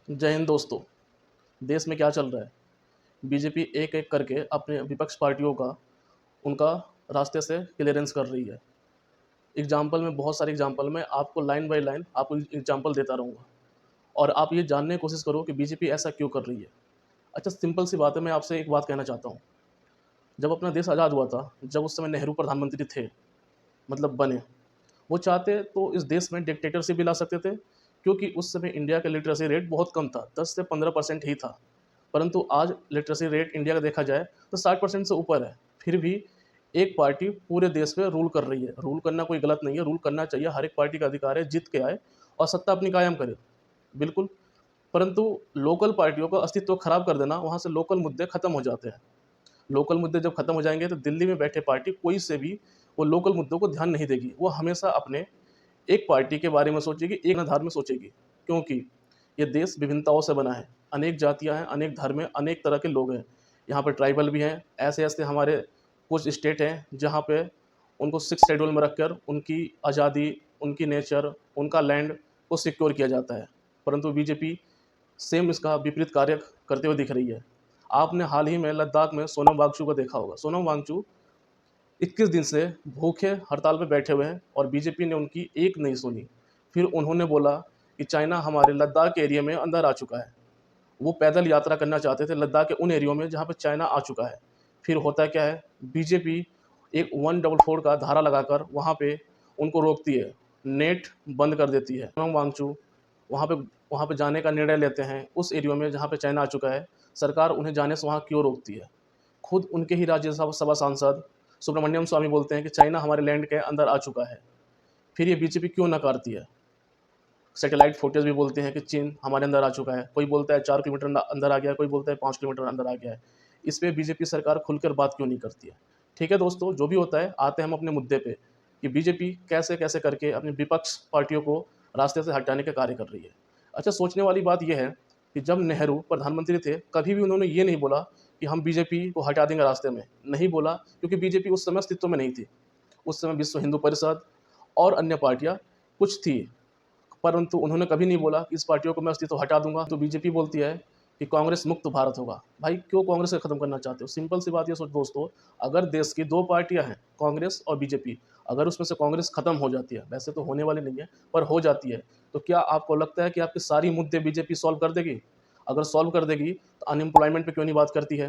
जय हिंद दोस्तों। देश में क्या चल रहा है? बीजेपी एक एक करके अपने विपक्ष पार्टियों का उनका रास्ते से क्लियरेंस कर रही है। एग्जाम्पल में बहुत सारे एग्जाम्पल में आपको लाइन बाय लाइन आपको एग्जाम्पल देता रहूँगा और आप ये जानने की कोशिश करो कि बीजेपी ऐसा क्यों कर रही है। अच्छा, सिंपल सी बात है, मैं आपसे एक बात कहना चाहता हूँ। जब अपना देश आज़ाद हुआ था, जब उस समय नेहरू प्रधानमंत्री थे, मतलब बने, वो चाहते तो इस देश में डिक्टेटरशिप भी ला सकते थे, क्योंकि उस समय इंडिया का लिटरेसी रेट बहुत कम था, 10 से 15% ही था। परंतु आज लिटरेसी रेट इंडिया का देखा जाए तो 60% से ऊपर है। फिर भी एक पार्टी पूरे देश में रूल कर रही है। रूल करना कोई गलत नहीं है, रूल करना चाहिए, हर एक पार्टी का अधिकार है, जीत के आए और सत्ता अपनी कायम करे, बिल्कुल। परंतु लोकल पार्टियों का अस्तित्व खराब कर देना, वहाँ से लोकल मुद्दे खत्म हो जाते हैं। लोकल मुद्दे जब खत्म हो जाएंगे तो दिल्ली में बैठे पार्टी कोई से भी वो लोकल मुद्दों को ध्यान नहीं देगी। वो हमेशा अपने एक पार्टी के बारे में सोचेगी, एक आधार में सोचेगी, क्योंकि ये देश विभिन्नताओं से बना है। अनेक जातियां हैं, अनेक धर्म हैं, अनेक तरह के लोग हैं। यहाँ पे ट्राइबल भी हैं। ऐसे ऐसे हमारे कुछ स्टेट हैं जहाँ पे उनको 6 शेड्यूल में रखकर उनकी आज़ादी, उनकी नेचर, उनका लैंड को सिक्योर किया जाता है। परंतु बीजेपी सेम इसका विपरीत कार्य करते हुए दिख रही है। आपने हाल ही में लद्दाख में सोनम वांगचुक को देखा होगा। सोनम वांगचुक 21 दिन से भूखे हड़ताल पे बैठे हुए हैं और बीजेपी ने उनकी एक नहीं सुनी। फिर उन्होंने बोला कि चाइना हमारे लद्दाख के एरिया में अंदर आ चुका है। वो पैदल यात्रा करना चाहते थे लद्दाख के उन एरियो में जहाँ पे चाइना आ चुका है। फिर होता क्या है, बीजेपी एक 144 का धारा लगाकर वहाँ पे उनको रोकती है, नेट बंद कर देती है। सोनम वांगचुक वहाँ पे वहाँ पे जाने का निर्णय लेते हैं उस एरियो में जहाँ पे चाइना आ चुका है। सरकार उन्हें जाने से वहाँ क्यों रोकती है? खुद उनके ही राज्यसभा सभा सांसद सुब्रमण्यम स्वामी बोलते हैं कि चाइना हमारे लैंड के अंदर आ चुका है। फिर ये बीजेपी क्यों नकारती है? सैटेलाइट फुटेज भी बोलते हैं कि चीन हमारे अंदर आ चुका है। कोई बोलता है 4 किलोमीटर अंदर आ गया है, कोई बोलता है 5 किलोमीटर अंदर आ गया है। इस पर बीजेपी सरकार खुलकर बात क्यों नहीं करती है? ठीक है दोस्तों, जो भी होता है, आते हैं हम अपने मुद्दे पे कि बीजेपी कैसे कैसे करके अपनी विपक्ष पार्टियों को रास्ते से हटाने का कार्य कर रही है। अच्छा, सोचने वाली बात यह है कि जब नेहरू प्रधानमंत्री थे, कभी भी उन्होंने ये नहीं बोला कि हम बीजेपी को हटा देंगे रास्ते में। नहीं बोला, क्योंकि बीजेपी उस समय अस्तित्व में नहीं थी। उस समय विश्व हिंदू परिषद और अन्य पार्टियां कुछ थी, परंतु उन्होंने कभी नहीं बोला कि इस पार्टियों को मैं अस्तित्व हटा दूंगा। तो बीजेपी बोलती है कि कांग्रेस मुक्त भारत होगा। भाई, क्यों कांग्रेस को खत्म करना चाहते हो? सिंपल सी बात ये सोच दोस्तों, अगर देश की दो पार्टियां हैं, कांग्रेस और बीजेपी, अगर उसमें से कांग्रेस खत्म हो जाती है, वैसे तो होने वाली नहीं है, पर हो जाती है, तो क्या आपको लगता है कि आपके सारी मुद्दे बीजेपी सॉल्व कर देगी? अगर सॉल्व कर देगी तो अनएम्प्लॉयमेंट पे क्यों नहीं बात करती है?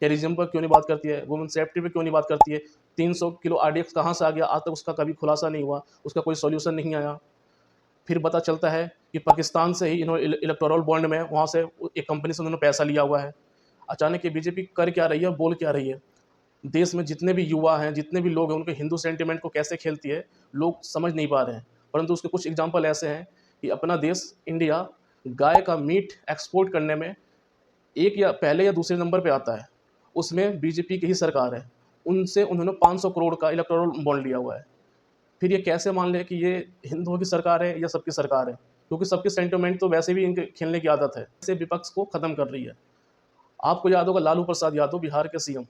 टेररिज्म पर क्यों नहीं बात करती है? वुमेन सेफ्टी पे क्यों नहीं बात करती है? 300 किलो आरडीएक्स कहाँ से आ गया? आज तक उसका कभी खुलासा नहीं हुआ, उसका कोई सॉल्यूशन नहीं आया। फिर पता चलता है कि पाकिस्तान से ही इन्होंने इलेक्टोरल बॉन्ड में वहाँ से एक कंपनी से उन्होंने पैसा लिया हुआ है। अचानक ये बीजेपी कर क्या रही है, बोल क्या रही है? देश में जितने भी युवा हैं, जितने भी लोग हैं, उनके हिंदू सेंटिमेंट को कैसे खेलती है, लोग समझ नहीं पा रहे हैं। परंतु उसके कुछ एग्जाम्पल ऐसे हैं कि अपना देश इंडिया गाय का मीट एक्सपोर्ट करने में एक या पहले या दूसरे नंबर पे आता है। उसमें बीजेपी की ही सरकार है। उनसे उन्होंने 500 करोड़ का इलेक्टोरल बॉन्ड लिया हुआ है। फिर ये कैसे मान लें कि ये हिंदुओं की सरकार है या सबकी सरकार है? क्योंकि सबके सेंटिमेंट तो वैसे भी इनके खेलने की आदत है। इसे विपक्ष को खत्म कर रही है। आपको याद होगा, लालू प्रसाद यादव बिहार के सीएम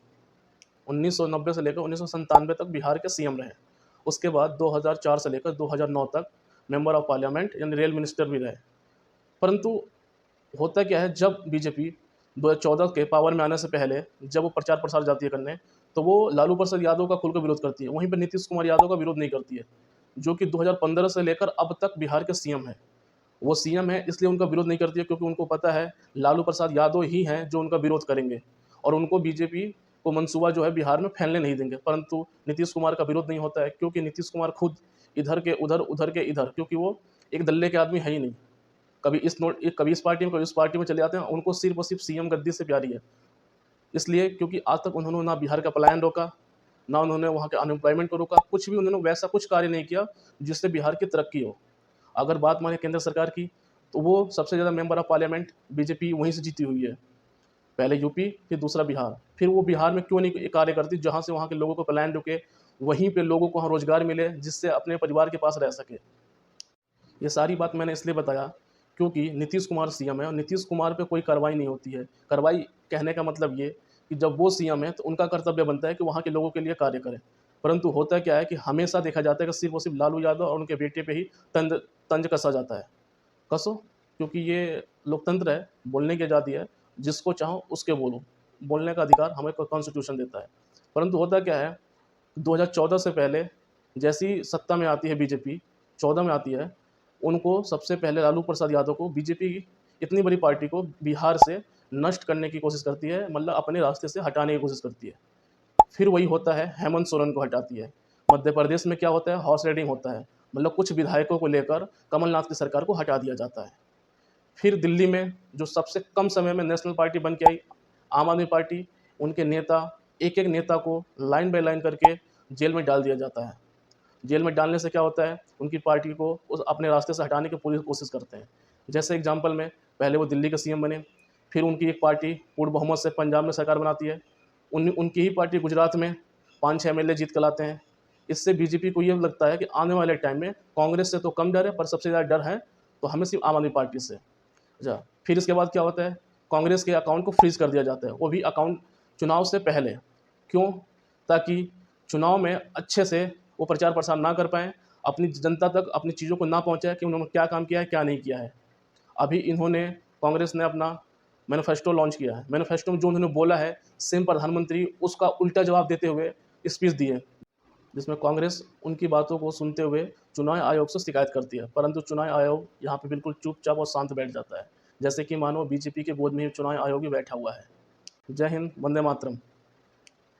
1990 से लेकर 1997 तक बिहार के सीएम रहे। उसके बाद 2004 से लेकर 2009 तक मेंबर ऑफ पार्लियामेंट यानी रेल मिनिस्टर भी रहे। परंतु होता क्या है, जब बीजेपी 2014 के पावर में आने से पहले जब वो प्रचार प्रसार जाती है करने, तो वो लालू प्रसाद यादव का खुलकर विरोध करती है। वहीं पर नीतीश कुमार यादव का विरोध नहीं करती है, जो कि 2015 से लेकर अब तक बिहार के सीएम हैं। वो सीएम है इसलिए उनका विरोध नहीं करती है, क्योंकि उनको पता है लालू प्रसाद यादव ही हैं जो उनका विरोध करेंगे और उनको बीजेपी को मंसूबा जो है बिहार में फैलने नहीं देंगे। परंतु नीतीश कुमार का विरोध नहीं होता है, क्योंकि नीतीश कुमार खुद इधर के उधर, उधर के इधर, क्योंकि वो एक दल्ले के आदमी है ही नहीं। कभी इस पार्टी में, कभी उस पार्टी में चले जाते हैं। उनको सिर्फ और सिर्फ सीएम गद्दी से प्यारी है। इसलिए क्योंकि आज तक उन्होंने ना बिहार का पलायन रोका, ना उन्होंने वहाँ के अनएम्प्लॉयमेंट को रोका, कुछ भी उन्होंने वैसा कुछ कार्य नहीं किया जिससे बिहार की तरक्की हो। अगर बात माने केंद्र सरकार की, तो वो सबसे ज़्यादा मेंबर ऑफ पार्लियामेंट बीजेपी वहीं से जीती हुई है। पहले यूपी, फिर दूसरा बिहार। फिर वो बिहार में क्यों नहीं कार्य करती जहाँ से वहाँ के लोगों को पलायन रुके, वहीं पे लोगों को वहाँ रोजगार मिले, जिससे अपने परिवार के पास रह सके। ये सारी बात मैंने इसलिए बताया क्योंकि नीतीश कुमार सीएम है और नीतीश कुमार पे कोई कार्रवाई नहीं होती है। कार्रवाई कहने का मतलब ये कि जब वो सीएम है तो उनका कर्तव्य बनता है कि वहाँ के लोगों के लिए कार्य करें। परंतु होता क्या है कि हमेशा देखा जाता है कि सिर्फ और सिर्फ लालू यादव और उनके बेटे पे ही तंज तंज कसा जाता है। कसो, क्योंकि ये लोकतंत्र है, बोलने की आज़ादी है, जिसको चाहो उसके बोलो, बोलने का अधिकार हमें कॉन्स्टिट्यूशन देता है। परंतु होता क्या है, 2014 से पहले जैसी सत्ता में आती है बीजेपी, 14 में आती है, उनको सबसे पहले लालू प्रसाद यादव को बीजेपी की इतनी बड़ी पार्टी को बिहार से नष्ट करने की कोशिश करती है, मतलब अपने रास्ते से हटाने की कोशिश करती है। फिर वही होता है, हेमंत सोरेन को हटाती है। मध्य प्रदेश में क्या होता है, हॉर्स राइडिंग होता है, मतलब कुछ विधायकों को लेकर कमलनाथ की सरकार को हटा दिया जाता है। फिर दिल्ली में जो सबसे कम समय में नेशनल पार्टी बन के आई, आम आदमी पार्टी, उनके नेता, एक एक नेता को लाइन बाय लाइन करके जेल में डाल दिया जाता है। जेल में डालने से क्या होता है, उनकी पार्टी को उस अपने रास्ते से हटाने की पूरी कोशिश करते हैं। जैसे एग्जाम्पल में, पहले वो दिल्ली के सीएम बने, फिर उनकी एक पार्टी पूर्ण बहुमत से पंजाब में सरकार बनाती है, उनकी ही पार्टी गुजरात में 5-6 एमएलए जीत कर लाते हैं। इससे बीजेपी को ये लगता है कि आने वाले टाइम में कांग्रेस से तो कम डर है, पर सबसे ज़्यादा डर है तो हमें सिर्फ आम आदमी पार्टी से। अच्छा, फिर इसके बाद क्या होता है, कांग्रेस के अकाउंट को फ्रीज कर दिया जाता है, वो भी अकाउंट चुनाव से पहले। क्यों? ताकि चुनाव में अच्छे से वो प्रचार प्रसार ना कर पाएँ, अपनी जनता तक अपनी चीज़ों को ना पहुँचाएँ कि उन्होंने क्या काम किया है, क्या नहीं किया है। अभी इन्होंने, कांग्रेस ने अपना मैनिफेस्टो लॉन्च किया है। मैनिफेस्टो में जो उन्होंने बोला है, सेम प्रधानमंत्री उसका उल्टा जवाब देते हुए स्पीच दी है, जिसमें कांग्रेस उनकी बातों को सुनते हुए चुनाव आयोग से शिकायत करती है, परंतु चुनाव आयोग यहाँ पे बिल्कुल चुपचाप और शांत बैठ जाता है, जैसे कि मानो बीजेपी के गोद में ही चुनाव आयोग ही बैठा हुआ है। जय हिंद, वंदे मातरम।